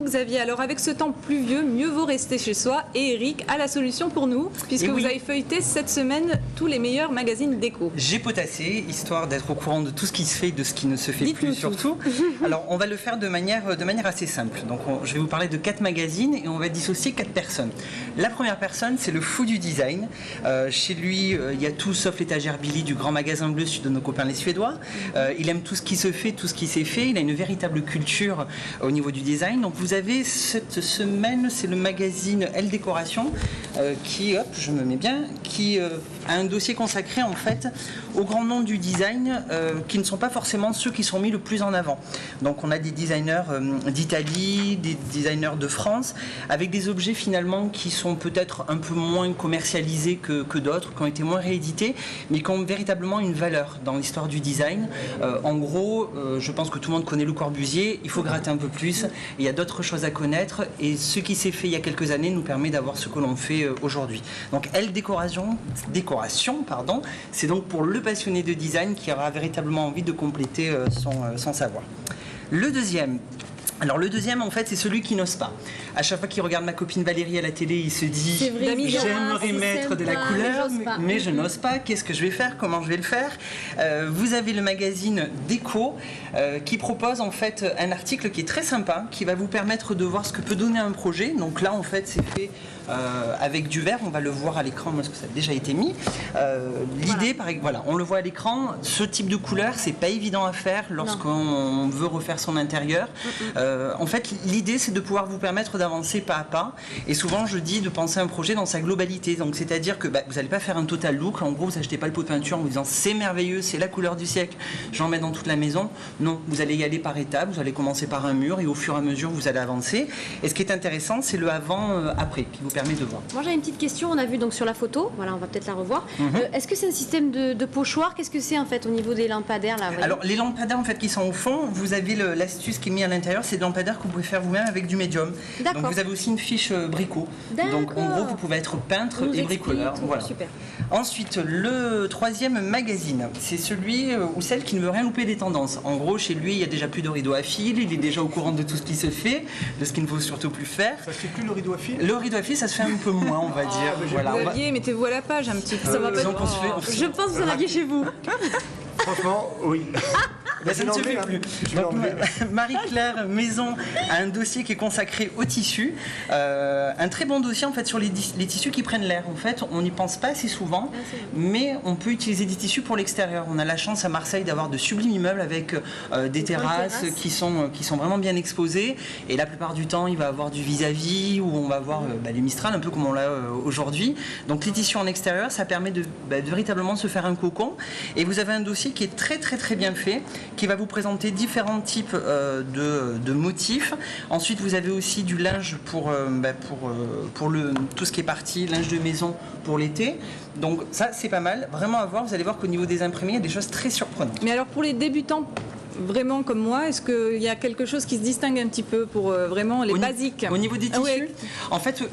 Xavier, alors avec ce temps pluvieux, mieux vaut rester chez soi et Eric a la solution pour nous puisque vous avez feuilleté cette semaine tous les meilleurs magazines déco. J'ai potassé, histoire d'être au courant de tout ce qui se fait et de ce qui ne se fait plus surtout. Alors on va le faire de manière assez simple. Donc je vais vous parler de 4 magazines et on va dissocier 4 personnes. La première personne, c'est le fou du design. Chez lui, il y a tout sauf l'étagère Billy du grand magasin bleu de nos copains les Suédois. Il aime tout ce qui se fait, tout ce qui s'est fait. Il a une véritable culture au niveau du design. Donc vous avez cette semaine, c'est le magazine Elle Décoration qui, hop, je me mets bien, qui a un dossier consacré en fait aux grands noms du design qui ne sont pas forcément ceux qui sont mis le plus en avant. Donc on a des designers d'Italie, des designers de France, avec des objets finalement qui sont peut-être un peu moins commercialisés que d'autres, qui ont été moins réédités, mais qui ont véritablement une valeur dans l'histoire du design. En gros, je pense que tout le monde connaît Le Corbusier, il faut gratter un peu plus, il y a d'autres choses à connaître, et ce qui s'est fait il y a quelques années nous permet d'avoir ce que l'on fait aujourd'hui. Donc Elle Décoration, pardon, c'est donc pour le passionné de design qui aura véritablement envie de compléter son savoir. Le deuxième, en fait, c'est celui qui n'ose pas. À chaque fois qu'il regarde ma copine Valérie à la télé, il se dit « J'aimerais mettre de la couleur, mais je n'ose pas. Qu'est-ce que je vais faire? Comment je vais le faire ?» Vous avez le magazine Déco qui propose en fait un article qui est très sympa, qui va vous permettre de voir ce que peut donner un projet. Donc là, en fait, c'est fait avec du verre. On va le voir à l'écran parce que ça a déjà été mis. L'idée, voilà, on le voit à l'écran. Ce type de couleur, c'est pas évident à faire lorsqu'on veut refaire son intérieur. En fait, l'idée, c'est de pouvoir vous permettre d'avancer pas à pas. Et souvent, je dis de penser à un projet dans sa globalité. Donc, c'est-à-dire que vous n'allez pas faire un total look. En gros, vous n'achetez pas le pot de peinture en vous disant c'est merveilleux, c'est la couleur du siècle, j'en mets dans toute la maison. Non, vous allez y aller par étapes. Vous allez commencer par un mur et au fur et à mesure, vous allez avancer. Et ce qui est intéressant, c'est le avant-après qui vous permet de voir. Moi, j'ai une petite question. On a vu donc sur la photo. Voilà, on va peut-être la revoir. Est-ce que c'est un système de pochoir? Qu'est-ce que c'est en fait au niveau des lampadaires là? Alors, les lampadaires en fait qui sont au fond, vous avez l'astuce qui est mise à l'intérieur. C'est des lampadaires que vous pouvez faire vous-même avec du médium. Donc vous avez aussi une fiche bricot. Donc en gros vous pouvez être peintre et bricoleur. Voilà. Super. Ensuite le troisième magazine, c'est celui ou celle qui ne veut rien louper des tendances. En gros chez lui il y a déjà plus de rideau à fil, il est déjà au courant de tout ce qui se fait, de ce qu'il ne faut surtout plus faire. Ça se fait plus le rideau à fil? Le rideau à fil ça se fait un peu moins on va dire. Voilà, Xavier, mettez-vous à la page un petit peu. Ça va pas Je pense que vous en aviez chez vous. Franchement, oui. Ça ne se fait plus. Marie-Claire Maison a un dossier qui est consacré au tissu. Un très bon dossier en fait sur les tissus qui prennent l'air. En fait, on n'y pense pas assez souvent, mais on peut utiliser des tissus pour l'extérieur. On a la chance à Marseille d'avoir de sublimes immeubles avec des terrasses qui sont vraiment bien exposées. Et la plupart du temps, il va y avoir du vis-à-vis où on va avoir les Mistral, un peu comme on l'a aujourd'hui. Donc les tissus en extérieur, ça permet de véritablement se faire un cocon. Et vous avez un dossier qui est très très très bien fait, qui va vous présenter différents types de motifs. Ensuite, vous avez aussi du linge pour tout ce qui est parti, linge de maison pour l'été. Donc ça, c'est pas mal. Vraiment à voir. Vous allez voir qu'au niveau des imprimés, il y a des choses très surprenantes. Mais alors pour les débutants vraiment comme moi, est-ce qu'il y a quelque chose qui se distingue un petit peu pour vraiment les basiques? Au niveau des tissus, en fait...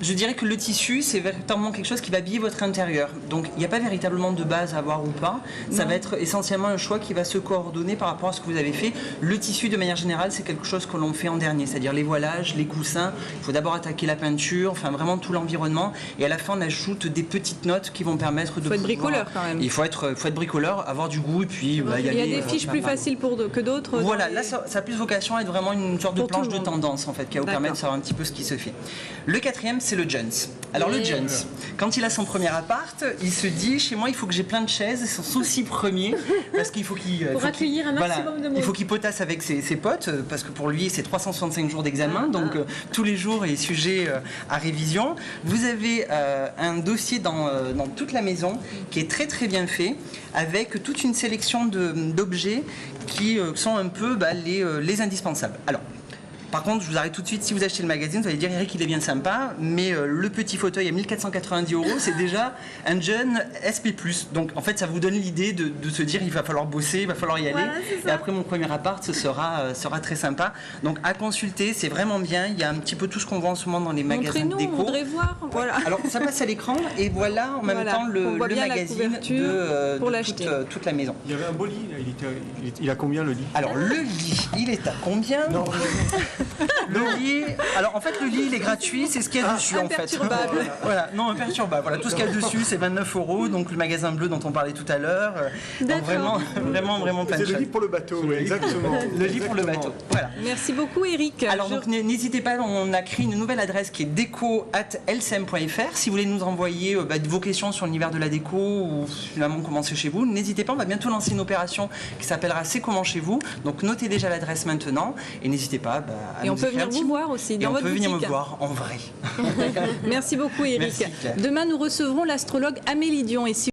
Je dirais que le tissu, c'est véritablement quelque chose qui va habiller votre intérieur. Donc, il n'y a pas véritablement de base à avoir ou pas. Ça va être essentiellement un choix qui va se coordonner par rapport à ce que vous avez fait. Le tissu, de manière générale, c'est quelque chose que l'on fait en dernier, c'est-à-dire les voilages, les coussins. Il faut d'abord attaquer la peinture, enfin vraiment tout l'environnement. Et à la fin, on ajoute des petites notes qui vont permettre de... Il faut être bricoleur quand même. Il faut être bricoleur, avoir du goût et puis... il y a des fiches plus faciles que d'autres. Voilà, là, ça a plus vocation à être vraiment une sorte de planche de tendance, en fait, qui va vous permettre de savoir un petit peu ce qui se fait. Le quatrième, c'est le Jones. Alors le Jones, quand il a son premier appart, il se dit chez moi il faut que j'ai plein de chaises, c'est son souci premier parce qu'il faut qu'il accueillir un maximum de monde. Il faut qu'il potasse avec ses potes parce que pour lui c'est 365 jours d'examen donc tous les jours est sujet à révision. Vous avez un dossier dans toute la maison qui est très très bien fait avec toute une sélection d'objets qui sont un peu les indispensables. Alors par contre, je vous arrête tout de suite, si vous achetez le magazine, vous allez dire Eric, il est bien sympa, mais le petit fauteuil à 1490 €, c'est déjà un jeune SP+. Donc en fait, ça vous donne l'idée de se dire il va falloir bosser, il va falloir y aller. Voilà, et après mon premier appart, ce sera très sympa. Donc à consulter, c'est vraiment bien. Il y a un petit peu tout ce qu'on voit en ce moment dans les magasins de déco. On voudrait voir. Voilà. Alors ça passe à l'écran et voilà en même temps le magazine de toute la maison. Il y avait un beau lit, il a combien le lit? Alors le lit, il est à combien? Non. Le lit, alors en fait le lit il est gratuit, c'est ce qu'il y a dessus en fait. Imperturbable. Voilà, non imperturbable. Voilà, tout ce qu'il y a dessus c'est 29 €, donc le magasin bleu dont on parlait tout à l'heure. Donc vraiment plein de C'est le choses. lit pour le bateau, oui, exactement. Le lit pour le bateau. Voilà. Merci beaucoup, Eric. Alors donc n'hésitez pas, on a créé une nouvelle adresse qui est deco@lcm.fr. Si vous voulez nous envoyer vos questions sur l'univers de la déco ou finalement comment c'est chez vous, n'hésitez pas, on va bientôt lancer une opération qui s'appellera C'est comment chez vous. Donc notez déjà l'adresse maintenant et n'hésitez pas à Et nous on peut écrire venir un petit vous mot. voir aussi Et dans on votre peut venir me boutique. voir en vrai. Merci beaucoup, Eric. Merci, Claire. Demain, nous recevrons l'astrologue Amélie Dion. Et si